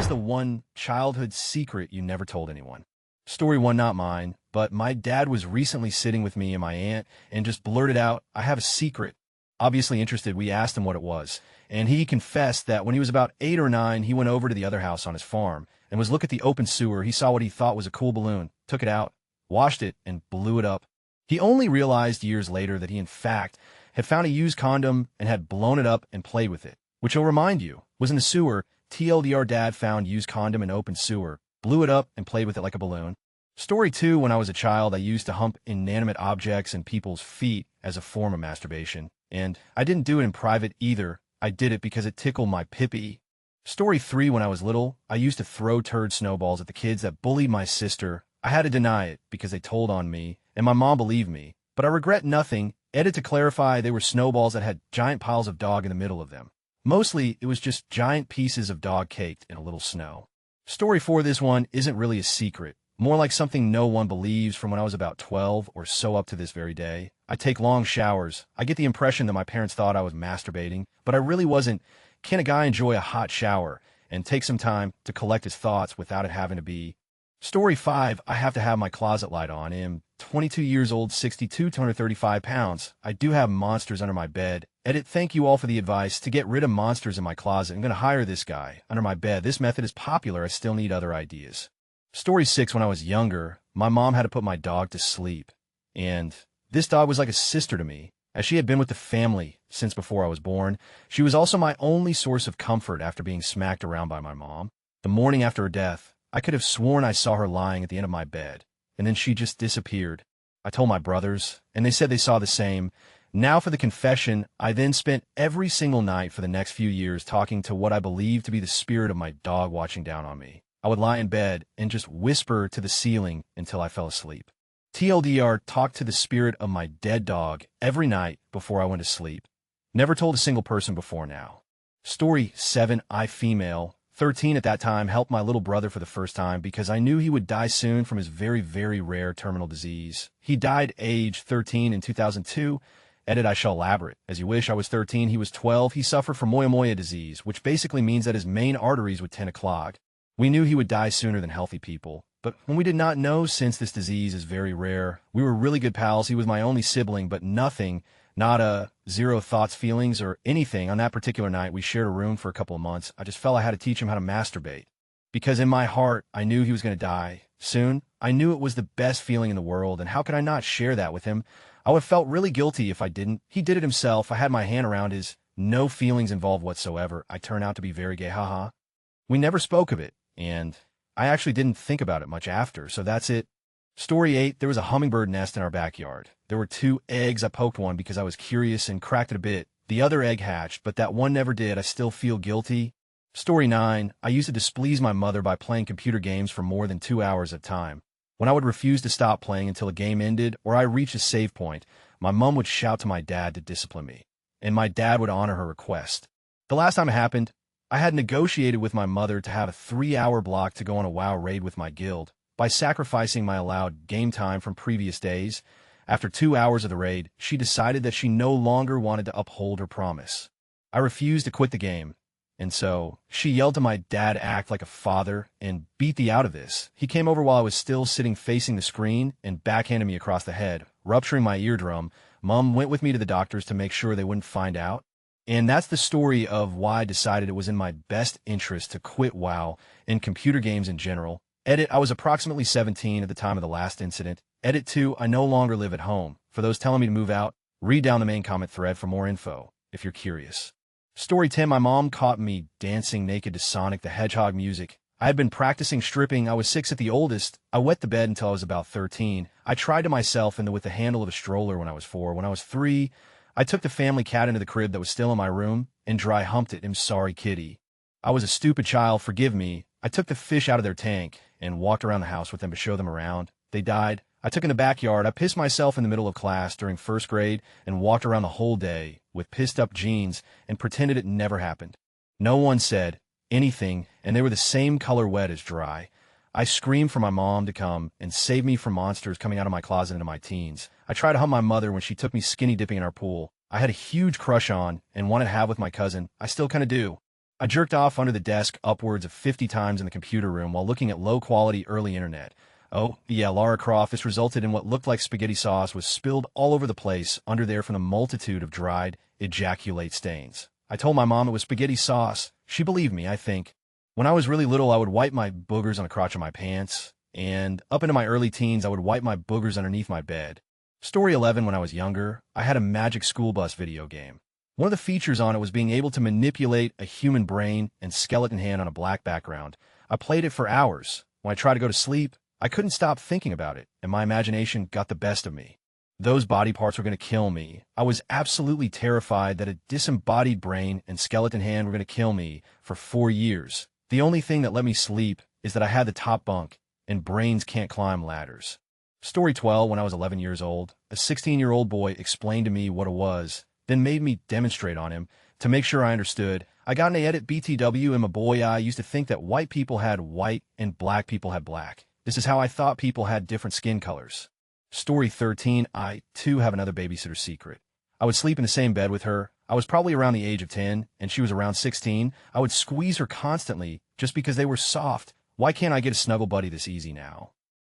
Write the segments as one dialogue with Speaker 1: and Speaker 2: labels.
Speaker 1: is the one childhood secret you never told anyone? Story one, not mine, but my dad was recently sitting with me and my aunt and just blurted out, "I have a secret." Obviously interested, we asked him what it was, and he confessed that when he was about 8 or 9, he went over to the other house on his farm and was looking at the open sewer. He saw what he thought was a cool balloon, took it out, washed it, and blew it up. He only realized years later that he, in fact, had found a used condom and had blown it up and played with it, which he'll remind you was in the sewer. TLDR, dad found used condom in open sewer, blew it up, and played with it like a balloon. Story two, when I was a child, I used to hump inanimate objects and people's feet as a form of masturbation. And I didn't do it in private either. I did it because it tickled my pippy. Story three, when I was little, I used to throw turd snowballs at the kids that bullied my sister. I had to deny it because they told on me, and my mom believed me. But I regret nothing. Edit to clarify, they were snowballs that had giant piles of dog in the middle of them. Mostly, it was just giant pieces of dog caked in a little snow. Story four, this one isn't really a secret. More like something no one believes from when I was about 12 or so up to this very day. I take long showers. I get the impression that my parents thought I was masturbating, but I really wasn't. Can a guy enjoy a hot shower and take some time to collect his thoughts without it having to be? Story five, I have to have my closet light on. I'm 22 years old, 62, 235 pounds. I do have monsters under my bed. Edit, thank you all for the advice. To get rid of monsters in my closet, I'm going to hire this guy under my bed. This method is popular. I still need other ideas. Story six, when I was younger, my mom had to put my dog to sleep. And this dog was like a sister to me, as she had been with the family since before I was born. She was also my only source of comfort after being smacked around by my mom. The morning after her death, I could have sworn I saw her lying at the end of my bed, and then she just disappeared. I told my brothers, and they said they saw the same. Now for the confession, I then spent every single night for the next few years talking to what I believed to be the spirit of my dog watching down on me. I would lie in bed and just whisper to the ceiling until I fell asleep. TLDR, talked to the spirit of my dead dog every night before I went to sleep. Never told a single person before now. Story seven, I female, 13 at that time, helped my little brother for the first time because I knew he would die soon from his very, very rare terminal disease. He died age 13 in 2002. Edit, I shall elaborate. As you wish, I was 13, he was 12. He suffered from moyamoya disease, which basically means that his main arteries would tend to clog. We knew he would die sooner than healthy people, but when we did not know, since this disease is very rare, we were really good pals. He was my only sibling, but nothing, not zero thoughts, feelings, or anything. On that particular night, we shared a room for a couple of months. I just felt I had to teach him how to masturbate, because in my heart, I knew he was going to die soon. I knew it was the best feeling in the world, and how could I not share that with him? I would have felt really guilty if I didn't. He did it himself. I had my hand around his, no feelings involved whatsoever. I turned out to be very gay, haha. We never spoke of it. And I actually didn't think about it much after, so that's it. Story eight, there was a hummingbird nest in our backyard. There were 2 eggs. I poked one because I was curious and cracked it a bit. The other egg hatched, but that one never did. I still feel guilty. Story nine, I used to displease my mother by playing computer games for more than 2 hours at a time. When I would refuse to stop playing until a game ended or I reached a save point, my mom would shout to my dad to discipline me, and my dad would honor her request. The last time it happened, I had negotiated with my mother to have a 3-hour block to go on a WoW raid with my guild. By sacrificing my allowed game time from previous days, after 2 hours of the raid, she decided that she no longer wanted to uphold her promise. I refused to quit the game, and so she yelled to my dad to act like a father and beat the out of this. He came over while I was still sitting facing the screen and backhanded me across the head, rupturing my eardrum. Mom went with me to the doctors to make sure they wouldn't find out. And that's the story of why I decided it was in my best interest to quit WoW and computer games in general. Edit, I was approximately 17 at the time of the last incident. Edit 2, I no longer live at home. For those telling me to move out, read down the main comment thread for more info, if you're curious. Story 10, my mom caught me dancing naked to Sonic the Hedgehog music. I had been practicing stripping. I was 6 at the oldest. I wet the bed until I was about 13. I tried to myself with the handle of a stroller when I was 4. When I was 3, I took the family cat into the crib that was still in my room and dry humped it. I'm sorry, kitty. I was a stupid child, forgive me. I took the fish out of their tank and walked around the house with them to show them around. They died. I took in the backyard. I pissed myself in the middle of class during 1st grade and walked around the whole day with pissed up jeans and pretended it never happened. No one said anything, and they were the same color wet as dry. I screamed for my mom to come and save me from monsters coming out of my closet into my teens. I tried to hump my mother when she took me skinny dipping in our pool. I had a huge crush on and wanted to have with my cousin. I still kind of do. I jerked off under the desk upwards of 50 times in the computer room while looking at low-quality early internet. Oh, yeah, Lara Croft, this resulted in what looked like spaghetti sauce was spilled all over the place under there from the multitude of dried ejaculate stains. I told my mom it was spaghetti sauce. She believed me, I think. When I was really little, I would wipe my boogers on the crotch of my pants, and up into my early teens, I would wipe my boogers underneath my bed. Story 11, when I was younger, I had a Magic School Bus video game. One of the features on it was being able to manipulate a human brain and skeleton hand on a black background. I played it for hours. When I tried to go to sleep, I couldn't stop thinking about it, and my imagination got the best of me. Those body parts were going to kill me. I was absolutely terrified that a disembodied brain and skeleton hand were going to kill me for 4 years. The only thing that let me sleep is that I had the top bunk, and brains can't climb ladders. Story 12, when I was 11 years old, a 16-year-old boy explained to me what it was, then made me demonstrate on him to make sure I understood. I got an A at BTW, and my boy I used to think that white people had white and black people had black. This is how I thought people had different skin colors. Story 13, I, too, have another babysitter secret. I would sleep in the same bed with her. I was probably around the age of 10, and she was around 16. I would squeeze her constantly just because they were soft. Why can't I get a snuggle buddy this easy now?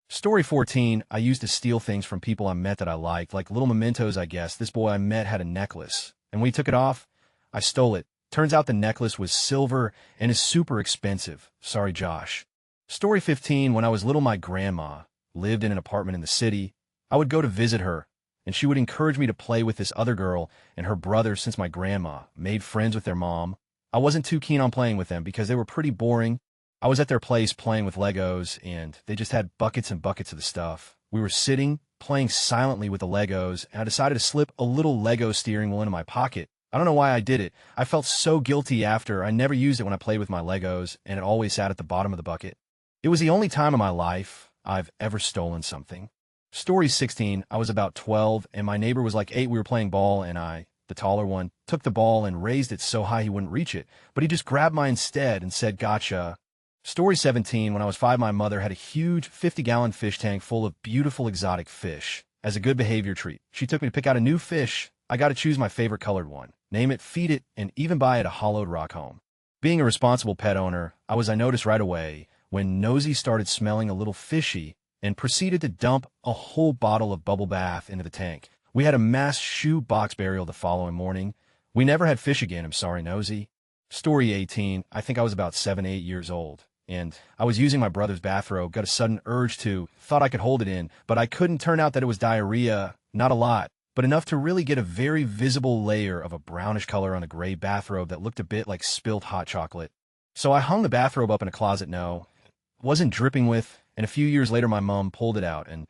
Speaker 1: Story 14, I used to steal things from people I met that I liked, like little mementos, I guess. This boy I met had a necklace, and when he took it off, I stole it. Turns out the necklace was silver and is super expensive. Sorry, Josh. Story 15, when I was little, my grandma lived in an apartment in the city. I would go to visit her, and she would encourage me to play with this other girl and her brother since my grandma made friends with their mom. I wasn't too keen on playing with them because they were pretty boring. I was at their place playing with Legos, and they just had buckets and buckets of the stuff. We were sitting, playing silently with the Legos, and I decided to slip a little Lego steering wheel into my pocket. I don't know why I did it. I felt so guilty after. I never used it when I played with my Legos, and it always sat at the bottom of the bucket. It was the only time in my life I've ever stolen something. Story 16, I was about 12, and my neighbor was like 8. We were playing ball, and I, the taller one, took the ball and raised it so high he wouldn't reach it, but he just grabbed mine instead and said, "Gotcha." Story 17, when I was 5, my mother had a huge 50-gallon fish tank full of beautiful exotic fish. As a good behavior treat, she took me to pick out a new fish. I got to choose my favorite colored one, name it, feed it, and even buy it a hollowed rock home. Being a responsible pet owner, I noticed right away when Nosy started smelling a little fishy and proceeded to dump a whole bottle of bubble bath into the tank. We had a mass shoe box burial the following morning. We never had fish again, I'm sorry, Nosy. Story 18, I think I was about 7, 8 years old, and I was using my brother's bathrobe, got a sudden urge to, thought I could hold it in, but I couldn't. Turn out that it was diarrhea, not a lot, but enough to really get a very visible layer of a brownish color on a gray bathrobe that looked a bit like spilt hot chocolate. So I hung the bathrobe up in a closet. No, it wasn't dripping with, and a few years later my mom pulled it out, and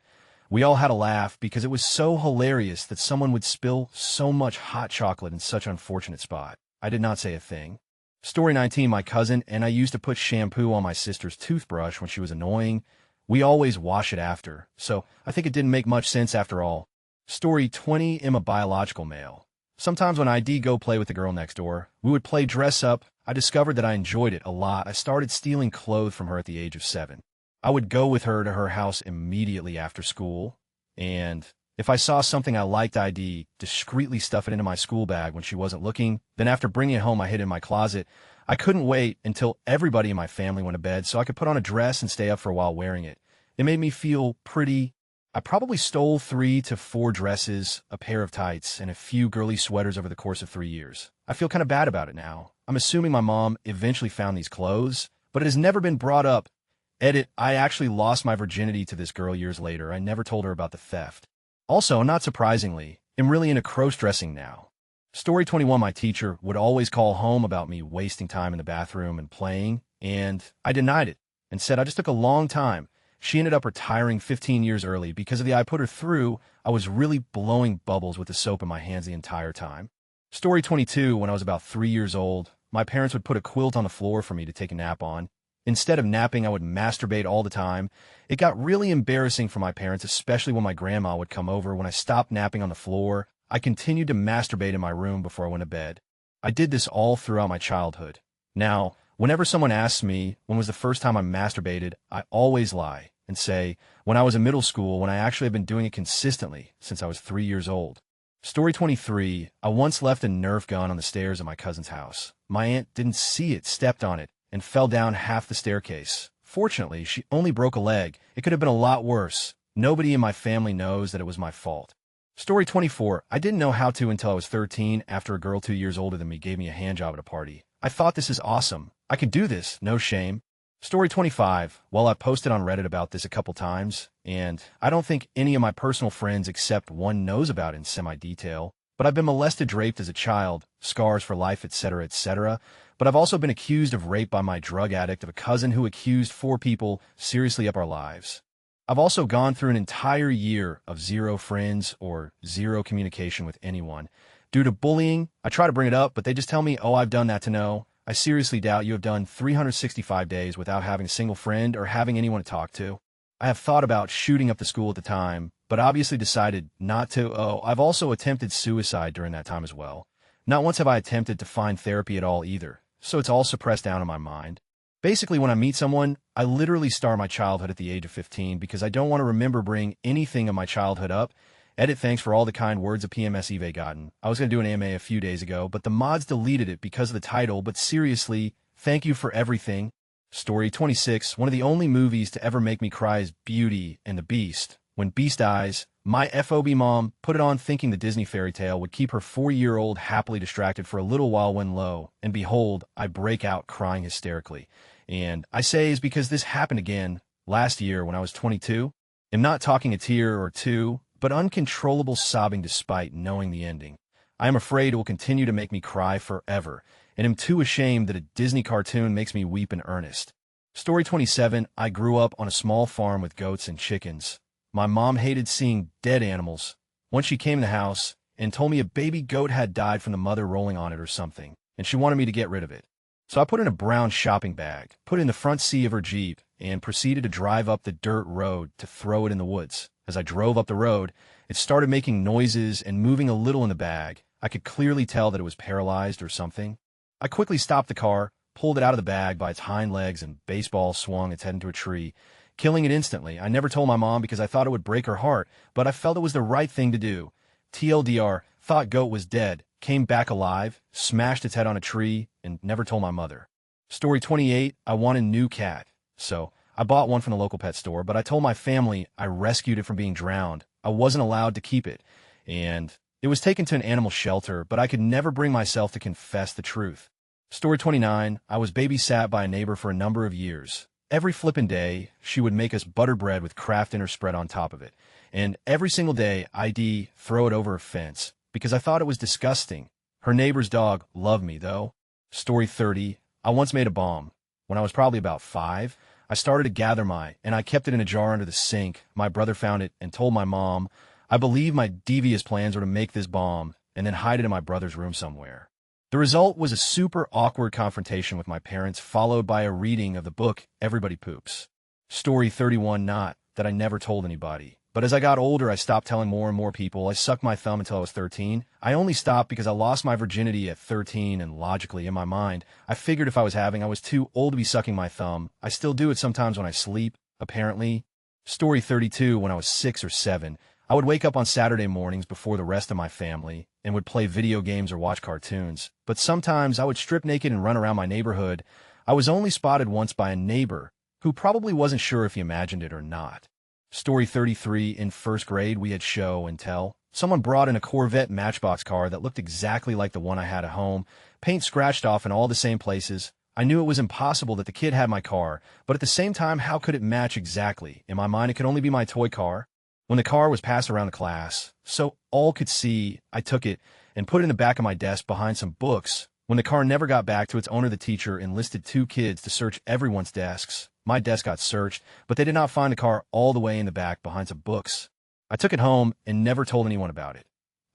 Speaker 1: we all had a laugh because it was so hilarious that someone would spill so much hot chocolate in such an unfortunate spot. I did not say a thing. Story 19, my cousin and I used to put shampoo on my sister's toothbrush when she was annoying. We always wash it after, so I think it didn't make much sense after all. Story 20, am a biological male. Sometimes when I'd go play with the girl next door, we would play dress up. I discovered that I enjoyed it a lot. I started stealing clothes from her at the age of 7. I would go with her to her house immediately after school, and if I saw something I liked, I'd discreetly stuff it into my school bag when she wasn't looking. Then after bringing it home, I hid it in my closet. I couldn't wait until everybody in my family went to bed so I could put on a dress and stay up for a while wearing it. It made me feel pretty. I probably stole 3 to 4 dresses, a pair of tights, and a few girly sweaters over the course of 3 years. I feel kind of bad about it now. I'm assuming my mom eventually found these clothes, but it has never been brought up. Edit, I actually lost my virginity to this girl years later. I never told her about the theft. Also, not surprisingly, I'm really into cross-dressing now. Story 21, my teacher would always call home about me wasting time in the bathroom and playing, and I denied it and said I just took a long time. She ended up retiring 15 years early because of the I put her through. I was really blowing bubbles with the soap in my hands the entire time. Story 22, when I was about 3 years old, my parents would put a quilt on the floor for me to take a nap on. Instead of napping, I would masturbate all the time. It got really embarrassing for my parents, especially when my grandma would come over. When I stopped napping on the floor, I continued to masturbate in my room before I went to bed. I did this all throughout my childhood. Now, whenever someone asks me when was the first time I masturbated, I always lie and say when I was in middle school, when I actually have been doing it consistently since I was 3 years old. Story 23. I once left a Nerf gun on the stairs at my cousin's house. My aunt didn't see it, stepped on it, and fell down half the staircase. Fortunately, she only broke a leg. It could have been a lot worse. Nobody in my family knows that it was my fault. Story 24. I didn't know how to until I was 13 after a girl 2 years older than me gave me a handjob at a party. I thought, this is awesome. I can do this, no shame. Story 25. Well, I've posted on Reddit about this a couple times, and I don't think any of my personal friends except one knows about it in semi-detail, but I've been molested, raped as a child, scars for life, etc., etc., but I've also been accused of rape by my drug addict of a cousin who accused 4 people seriously up our lives. I've also gone through an entire year of 0 friends or 0 communication with anyone. Due to bullying, I try to bring it up, but they just tell me, oh, I've done that to know. I seriously doubt you have done 365 days without having a single friend or having anyone to talk to. I have thought about shooting up the school at the time, but obviously decided not to. Oh, I've also attempted suicide during that time as well. Not once have I attempted to find therapy at all either, so it's all suppressed down in my mind. Basically, when I meet someone, I literally star my childhood at the age of 15 because I don't want to remember bringing anything of my childhood up. Edit, thanks for all the kind words of PMS Eve gotten. I was going to do an AMA a few days ago, but the mods deleted it because of the title, but seriously, thank you for everything. Story 26. One of the only movies to ever make me cry is Beauty and the Beast. When Beast dies, my FOB mom put it on thinking the Disney fairy tale would keep her 4-year-old happily distracted for a little while when low, and behold, I break out crying hysterically. And I say is because this happened again last year when I was 22. I'm not talking a tear or two, but uncontrollable sobbing despite knowing the ending. I am afraid it will continue to make me cry forever, and am too ashamed that a Disney cartoon makes me weep in earnest. Story 27. I grew up on a small farm with goats and chickens. My mom hated seeing dead animals. Once she came in the house and told me a baby goat had died from the mother rolling on it or something, and she wanted me to get rid of it. So I put it in a brown shopping bag, put it in the front seat of her Jeep, and proceeded to drive up the dirt road to throw it in the woods. As I drove up the road, it started making noises and moving a little in the bag. I could clearly tell that it was paralyzed or something. I quickly stopped the car, pulled it out of the bag by its hind legs, and baseball swung its head into a tree, killing it instantly. I never told my mom because I thought it would break her heart, but I felt it was the right thing to do. TLDR, thought goat was dead, came back alive, smashed its head on a tree, and never told my mother. Story 28. I want a new cat. So I bought one from the local pet store, but I told my family I rescued it from being drowned. I wasn't allowed to keep it, and it was taken to an animal shelter, but I could never bring myself to confess the truth. Story 29. I was babysat by a neighbor for a number of years. Every flippin' day, she would make us butter bread with Kraft Dinner spread on top of it, and every single day, I'd throw it over a fence, because I thought it was disgusting. Her neighbor's dog loved me, though. Story 30. I once made a bomb. When I was probably about 5, I started to gather and I kept it in a jar under the sink. My brother found it and told my mom. I believe my devious plans were to make this bomb and then hide it in my brother's room somewhere. The result was a super awkward confrontation with my parents, followed by a reading of the book Everybody Poops. Story 31. Not that I never told anybody, but as I got older, I stopped telling more and more people. I sucked my thumb until I was 13. I only stopped because I lost my virginity at 13, and logically, in my mind, I figured if I was too old to be sucking my thumb. I still do it sometimes when I sleep, apparently. Story 32. When I was 6 or 7, I would wake up on Saturday mornings before the rest of my family and would play video games or watch cartoons. But sometimes I would strip naked and run around my neighborhood. I was only spotted once by a neighbor who probably wasn't sure if he imagined it or not. Story 33. In first grade, we had show and tell. Someone brought in a Corvette Matchbox car that looked exactly like the one I had at home, paint scratched off in all the same places. I knew it was impossible that the kid had my car, but at the same time, how could it match exactly? In my mind, it could only be my toy car. When the car was passed around the class, so all could see, I took it and put it in the back of my desk behind some books. When the car never got back to its owner, the teacher enlisted 2 kids to search everyone's desks. My desk got searched, but they did not find the car all the way in the back behind some books. I took it home and never told anyone about it.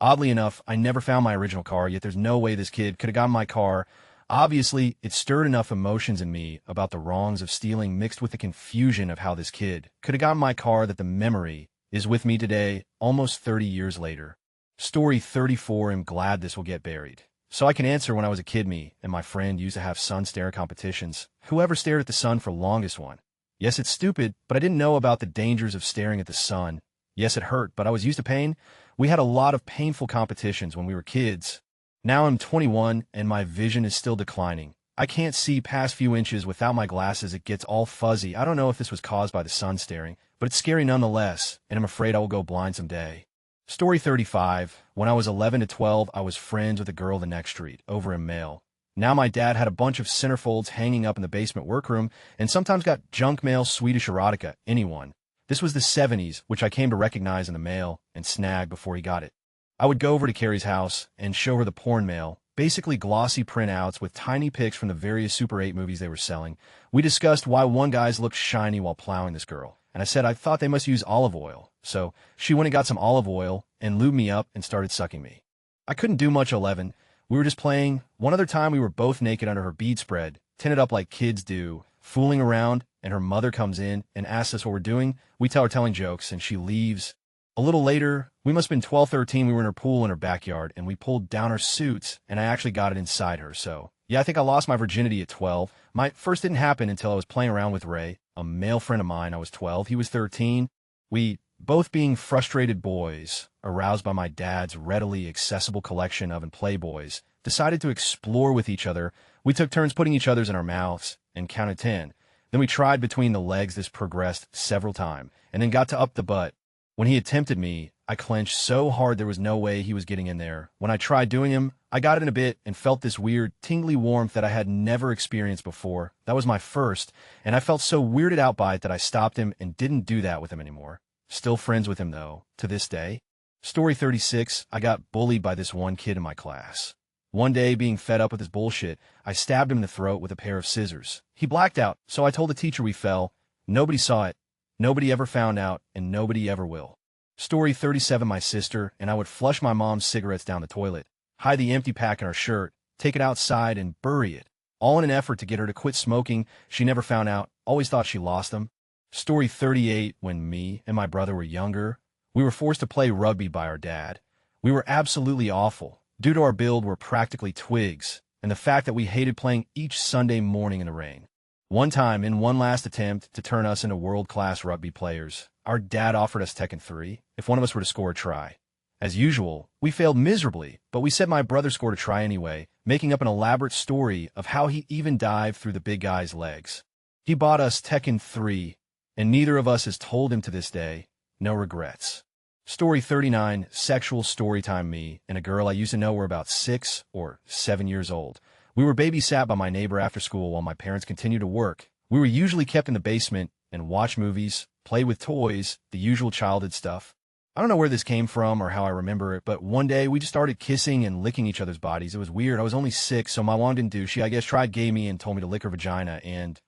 Speaker 1: Oddly enough, I never found my original car, yet there's no way this kid could have gotten my car. Obviously, it stirred enough emotions in me about the wrongs of stealing mixed with the confusion of how this kid could have gotten my car that the memory is with me today, almost 30 years later. Story 34. I'm glad this will get buried. So I can answer when I was a kid, me and my friend used to have sun stare competitions. Whoever stared at the sun for longest won. Yes, it's stupid, but I didn't know about the dangers of staring at the sun. Yes, it hurt, but I was used to pain. We had a lot of painful competitions when we were kids. Now I'm 21 and my vision is still declining. I can't see past few inches without my glasses. It gets all fuzzy. I don't know if this was caused by the sun staring, but it's scary nonetheless, and I'm afraid I will go blind someday. Story 35. When I was 11 to 12, I was friends with a girl the next street, over in mail. Now my dad had a bunch of centerfolds hanging up in the basement workroom, and sometimes got junk mail, Swedish erotica, anyone. This was the 70s, which I came to recognize in the mail and snag before he got it. I would go over to Carrie's house and show her the porn mail, basically glossy printouts with tiny pics from the various Super 8 movies they were selling. We discussed why one guy's looked shiny while plowing this girl, and I said I thought they must use olive oil. So she went and got some olive oil and lubed me up and started sucking me. I couldn't do much 11. We were just playing. One other time we were both naked under her bead spread, tinted up like kids do, fooling around, and her mother comes in and asks us what we're doing. We tell her telling jokes, and she leaves. A little later, we must have been 12, 13, we were in her pool in her backyard, and we pulled down her suits, and I actually got it inside her, so. Yeah, I think I lost my virginity at 12. My first didn't happen until I was playing around with Ray, a male friend of mine. I was 12, he was 13. We, both being frustrated boys, aroused by my dad's readily accessible collection of Playboys, decided to explore with each other. We took turns putting each other's in our mouths, and counted 10. Then we tried between the legs. This progressed several times, and then got to up the butt. When he attempted me, I clenched so hard there was no way he was getting in there. When I tried doing him, I got it in a bit and felt this weird, tingly warmth that I had never experienced before. That was my first, and I felt so weirded out by it that I stopped him and didn't do that with him anymore. Still friends with him, though, to this day. Story 36, I got bullied by this one kid in my class. One day, being fed up with his bullshit, I stabbed him in the throat with a pair of scissors. He blacked out, so I told the teacher we fell. Nobody saw it. Nobody ever found out, and nobody ever will. Story 37, my sister and I would flush my mom's cigarettes down the toilet, hide the empty pack in our shirt, take it outside, and bury it, all in an effort to get her to quit smoking. She never found out, always thought she lost them. Story 38, when me and my brother were younger, we were forced to play rugby by our dad. We were absolutely awful. Due to our build, we're practically twigs, and the fact that we hated playing each Sunday morning in the rain. One time, in one last attempt to turn us into world-class rugby players, our dad offered us Tekken 3 if one of us were to score a try. As usual, we failed miserably, but we said my brother scored a try anyway, making up an elaborate story of how he even dived through the big guy's legs. He bought us Tekken 3, and neither of us has told him to this day. No regrets. Story 39, sexual storytime. Me and a girl I used to know were about 6 or 7 years old. We were babysat by my neighbor after school while my parents continued to work. We were usually kept in the basement and watched movies, played with toys, the usual childhood stuff. I don't know where this came from or how I remember it, but one day we just started kissing and licking each other's bodies. It was weird. I was only 6, so my mom didn't do. She, I guess, tried gay me and told me to lick her vagina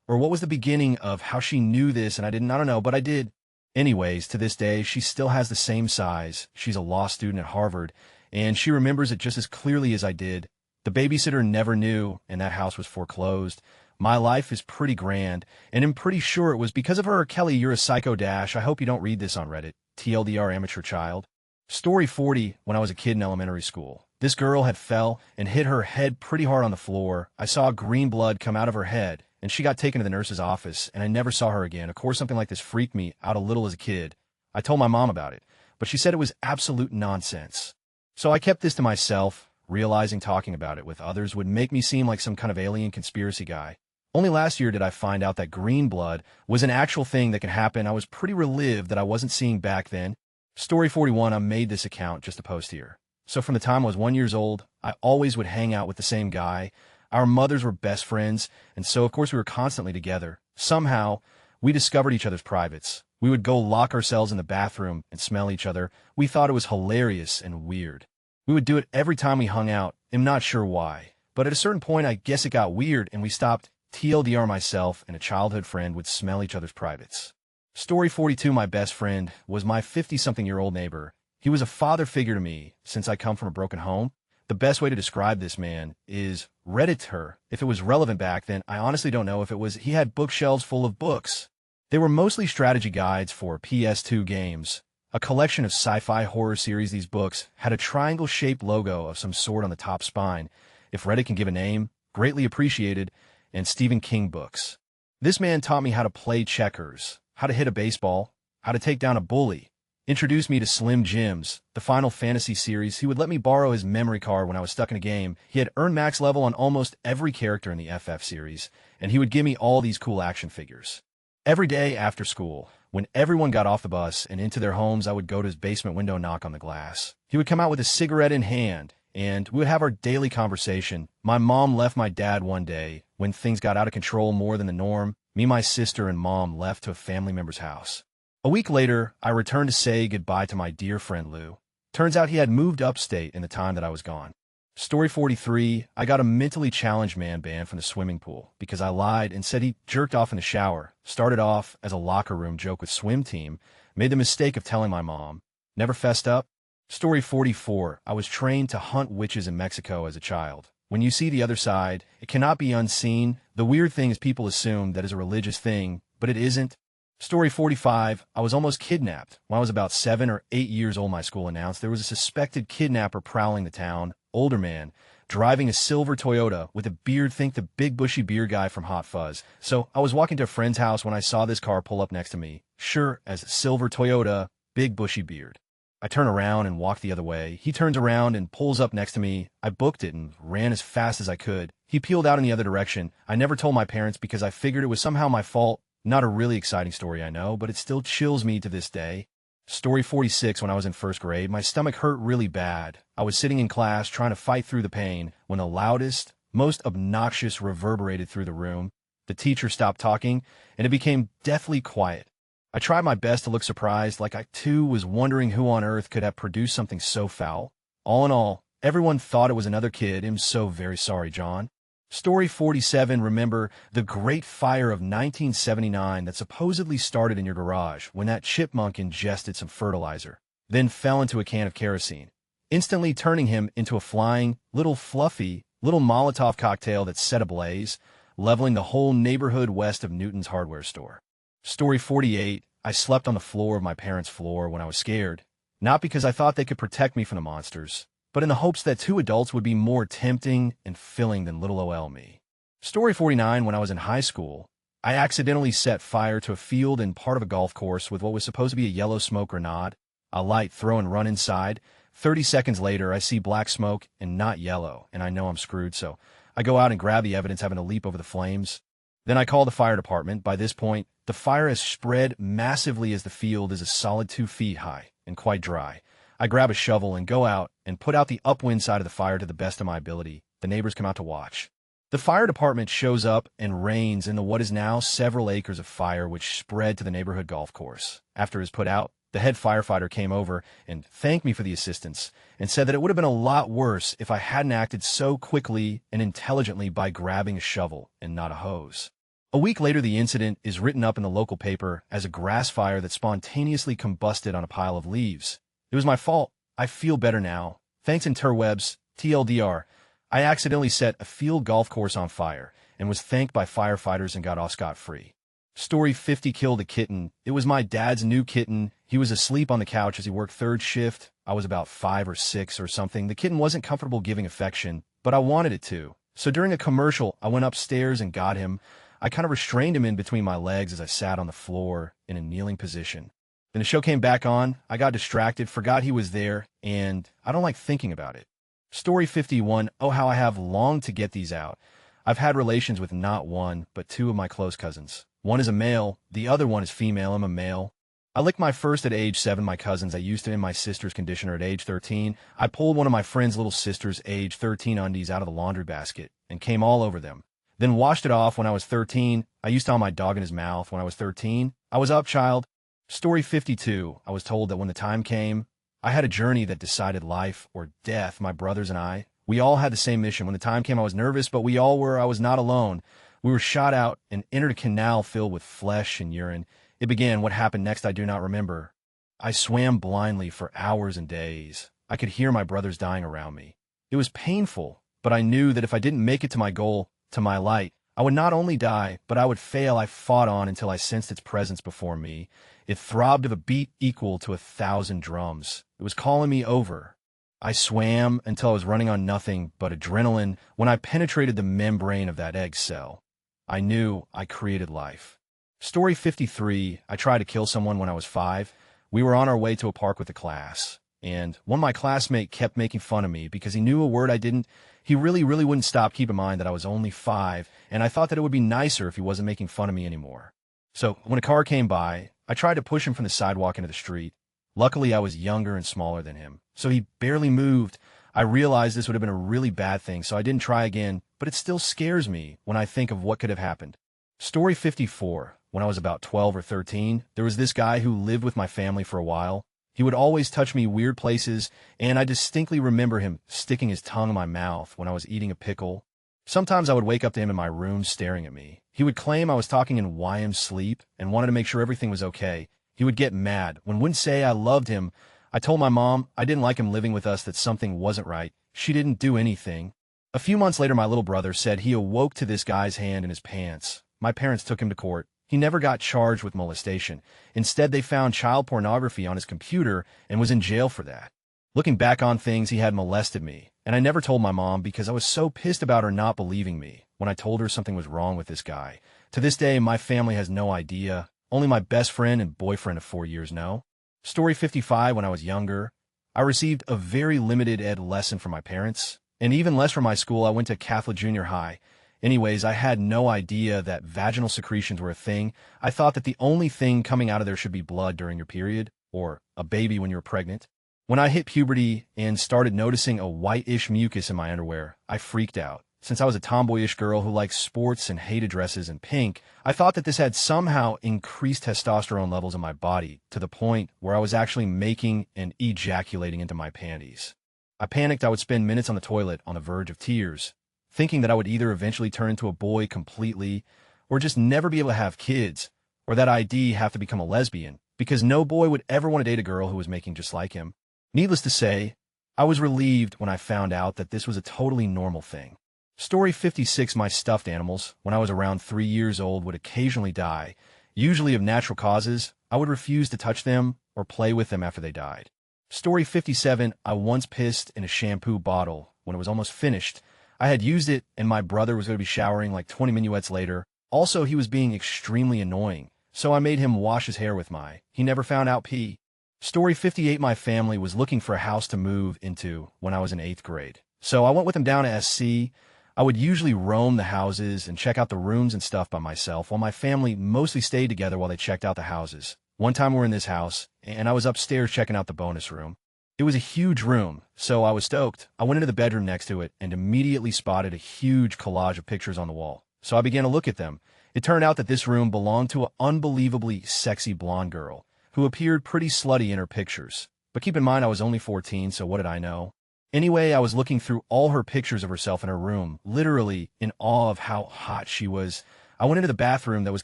Speaker 1: or what was the beginning of how she knew this and I didn't, I don't know, but I did. Anyways, to this day, she still has the same size. She's a law student at Harvard, and she remembers it just as clearly as I did. The babysitter never knew, and that house was foreclosed. My life is pretty grand, and I'm pretty sure it was because of her. Kelly, you're a psycho dash. I hope you don't read this on Reddit. TLDR, amateur child. Story 40, when I was a kid in elementary school. This girl had fell and hit her head pretty hard on the floor. I saw green blood come out of her head, and she got taken to the nurse's office, and I never saw her again. Of course, something like this freaked me out a little as a kid. I told my mom about it, but she said it was absolute nonsense. So I kept this to myself, realizing talking about it with others would make me seem like some kind of alien conspiracy guy. Only last year did I find out that green blood was an actual thing that can happen. I was pretty relieved that I wasn't seeing back then. Story 41, I made this account just to post here. So from the time I was 1 year old, I always would hang out with the same guy. Our mothers were best friends, and so of course we were constantly together. Somehow, we discovered each other's privates. We would go lock ourselves in the bathroom and smell each other. We thought it was hilarious and weird. We would do it every time we hung out. I'm not sure why. But at a certain point, I guess it got weird, and we stopped. TLDR, myself and a childhood friend would smell each other's privates. Story 42, my best friend was my 50-something-year-old neighbor. He was a father figure to me since I come from a broken home. The best way to describe this man is Redditor. If it was relevant back then, I honestly don't know if it was. He had bookshelves full of books. They were mostly strategy guides for PS2 games, a collection of sci-fi horror series. These books had a triangle-shaped logo of some sort on the top spine. If Reddit can give a name, greatly appreciated. And Stephen King books. This man taught me how to play checkers, how to hit a baseball, how to take down a bully. introduced me to Slim Jim's, the Final Fantasy series. He would let me borrow his memory card when I was stuck in a game. He had earned max level on almost every character in the FF series, and he would give me all these cool action figures. Every day after school, when everyone got off the bus and into their homes, I would go to his basement window and knock on the glass. He would come out with a cigarette in hand, and we would have our daily conversation. My mom left my dad one day when things got out of control more than the norm. Me, my sister, and mom left to a family member's house. A week later, I returned to say goodbye to my dear friend Lou. Turns out he had moved upstate in the time that I was gone. Story 43, I got a mentally challenged man banned from the swimming pool because I lied and said he jerked off in the shower. Started off as a locker room joke with swim team. Made the mistake of telling my mom. Never fessed up. Story 44, I was trained to hunt witches in Mexico as a child. When you see the other side, it cannot be unseen. The weird thing is people assume that is a religious thing, but it isn't. Story 45, I was almost kidnapped. When I was about 7 or 8 years old, my school announced there was a suspected kidnapper prowling the town. Older man, driving a silver Toyota with a beard, think the big bushy beard guy from Hot Fuzz. So I was walking to a friend's house when I saw this car pull up next to me. Sure as silver Toyota, big bushy beard. I turn around and walk the other way. He turns around and pulls up next to me. I booked it and ran as fast as I could. He peeled out in the other direction. I never told my parents because I figured it was somehow my fault. Not a really exciting story, I know, but it still chills me to this day. Story 46, when I was in first grade, my stomach hurt really bad. I was sitting in class trying to fight through the pain when the loudest, most obnoxious reverberated through the room. The teacher stopped talking, and it became deathly quiet. I tried my best to look surprised, like I too was wondering who on earth could have produced something so foul. All in all, everyone thought it was another kid. I'm so very sorry, John. Story 47, remember the great fire of 1979 that supposedly started in your garage when that chipmunk ingested some fertilizer, then fell into a can of kerosene, instantly turning him into a flying, fluffy Molotov cocktail that set ablaze, leveling the whole neighborhood west of Newton's hardware store. Story 48, I slept on the floor of my parents' floor when I was scared, not because I thought they could protect me from the monsters, but in the hopes that two adults would be more tempting and filling than little ol' me. Story 49, when I was in high school, I accidentally set fire to a field and part of a golf course with what was supposed to be a yellow smoke grenade. I light, throw, and run inside. 30 seconds later, I see black smoke and not yellow, and I know I'm screwed, so I go out and grab the evidence, having to leap over the flames. Then I call the fire department. By this point, the fire has spread massively as the field is a solid 2 feet high and quite dry. I grab a shovel and go out and put out the upwind side of the fire to the best of my ability. The neighbors come out to watch. The fire department shows up and rains into what is now several acres of fire which spread to the neighborhood golf course. After it was put out, the head firefighter came over and thanked me for the assistance and said that it would have been a lot worse if I hadn't acted so quickly and intelligently by grabbing a shovel and not a hose. A week later, the incident is written up in the local paper as a grass fire that spontaneously combusted on a pile of leaves. It was my fault. I feel better now. Thanks interwebs, TLDR. I accidentally set a field golf course on fire and was thanked by firefighters and got off scot-free. Story 50, killed a kitten. It was my dad's new kitten. He was asleep on the couch as he worked third shift. I was about 5 or 6 or something. The kitten wasn't comfortable giving affection, but I wanted it to. So during a commercial, I went upstairs and got him. I kind of restrained him in between my legs as I sat on the floor in a kneeling position. Then the show came back on, I got distracted, forgot he was there, and I don't like thinking about it. Story 51, oh how I have longed to get these out. I've had relations with not one, but 2 of my close cousins. One is a male, the other one is female. I'm a male. I licked my first at age 7, my cousins. I used to in my sister's conditioner at age 13. I pulled one of my friend's little sister's age 13 undies out of the laundry basket and came all over them. Then washed it off when I was 13. I used to on my dog in his mouth when I was 13. I was up, child. Story 52, I was told that when the time came, I had a journey that decided life or death. My brothers and I, we all had the same mission. When the time came, I was nervous, but we all were. I was not alone. We were shot out and entered a canal filled with flesh and urine. It began. What happened next, I do not remember. I swam blindly for hours and days. I could hear my brothers dying around me. It was painful, but I knew that if I didn't make it to my goal, to my light, I would not only die, but I would fail. I fought on until I sensed its presence before me. It throbbed of a beat equal to 1,000 drums. It was calling me over. I swam until I was running on nothing but adrenaline. When I penetrated the membrane of that egg cell, I knew I created life. Story 53, I tried to kill someone when I was 5. We were on our way to a park with the class, and one of my classmates kept making fun of me because he knew a word I didn't. He really wouldn't stop. Keep in mind that I was only 5, and I thought that it would be nicer if he wasn't making fun of me anymore. So when a car came by, I tried to push him from the sidewalk into the street. Luckily, I was younger and smaller than him, so he barely moved. I realized this would have been a really bad thing, so I didn't try again, but it still scares me when I think of what could have happened. Story 54. When I was about 12 or 13, there was this guy who lived with my family for a while. He would always touch me weird places, and I distinctly remember him sticking his tongue in my mouth when I was eating a pickle. Sometimes I would wake up to him in my room staring at me. He would claim I was talking in YM sleep and wanted to make sure everything was okay. He would get mad when I wouldn't say I loved him. I told my mom I didn't like him living with us, that something wasn't right. She didn't do anything. A few months later, my little brother said he awoke to this guy's hand in his pants. My parents took him to court. He never got charged with molestation. Instead, they found child pornography on his computer and was in jail for that. Looking back on things, he had molested me, and I never told my mom because I was so pissed about her not believing me when I told her something was wrong with this guy. To this day, my family has no idea. Only my best friend and boyfriend of 4 years know. Story 55. When I was younger, I received a very limited ed lesson from my parents, and even less from my school. I went to Catholic junior high. Anyways, I had no idea that vaginal secretions were a thing. I thought that the only thing coming out of there should be blood during your period, or a baby when you're pregnant. When I hit puberty and started noticing a whitish mucus in my underwear, I freaked out. Since I was a tomboyish girl who liked sports and hated dresses and pink, I thought that this had somehow increased testosterone levels in my body to the point where I was actually making and ejaculating into my panties. I panicked. I would spend minutes on the toilet on the verge of tears, thinking that I would either eventually turn into a boy completely or just never be able to have kids, or that I'd have to become a lesbian, because no boy would ever want to date a girl who was making just like him. Needless to say, I was relieved when I found out that this was a totally normal thing. Story 56. My stuffed animals, when I was around 3 years old, would occasionally die, usually of natural causes. I would refuse to touch them or play with them after they died. Story 57. I once pissed in a shampoo bottle when it was almost finished. I had used it, and my brother was going to be showering like 20 minuets later. Also, he was being extremely annoying, so I made him wash his hair with my. He never found out pee. Story 58. My family was looking for a house to move into when I was in 8th grade, so I went with them down to SC. I would usually roam the houses and check out the rooms and stuff by myself, while my family mostly stayed together while they checked out the houses. One time we were in this house, and I was upstairs checking out the bonus room. It was a huge room, so I was stoked. I went into the bedroom next to it and immediately spotted a huge collage of pictures on the wall. So I began to look at them. It turned out that this room belonged to an unbelievably sexy blonde girl who appeared pretty slutty in her pictures. But keep in mind, I was only 14, so what did I know? Anyway, I was looking through all her pictures of herself in her room, literally in awe of how hot she was. I went into the bathroom that was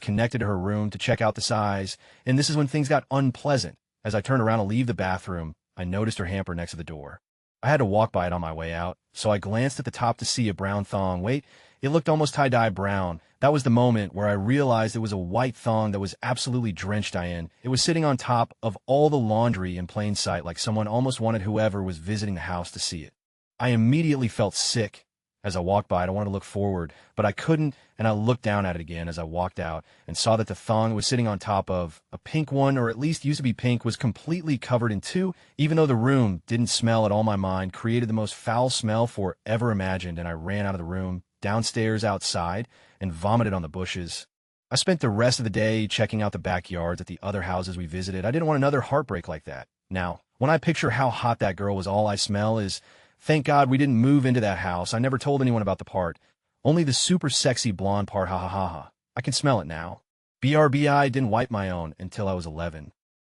Speaker 1: connected to her room to check out the size, and this is when things got unpleasant. As I turned around to leave the bathroom, I noticed her hamper next to the door. I had to walk by it on my way out, so I glanced at the top to see a brown thong. Wait, it looked almost tie-dye brown. That was the moment where I realized it was a white thong that was absolutely drenched in. It was sitting on top of all the laundry in plain sight, like someone almost wanted whoever was visiting the house to see it. I immediately felt sick. As I walked by it, I wanted to look forward, but I couldn't, and I looked down at it again as I walked out and saw that the thong was sitting on top of a pink one, or at least used to be pink, was completely covered in two. Even though the room didn't smell at all, my mind created the most foul smell for ever imagined, and I ran out of the room, downstairs, outside, and vomited on the bushes. I spent the rest of the day checking out the backyards at the other houses we visited. I didn't want another heartbreak like that. Now, when I picture how hot that girl was, all I smell is, thank God we didn't move into that house. I never told anyone about the part. Only the super sexy blonde part, ha ha ha ha. I can smell it now. BRBI didn't wipe my own until I was 11.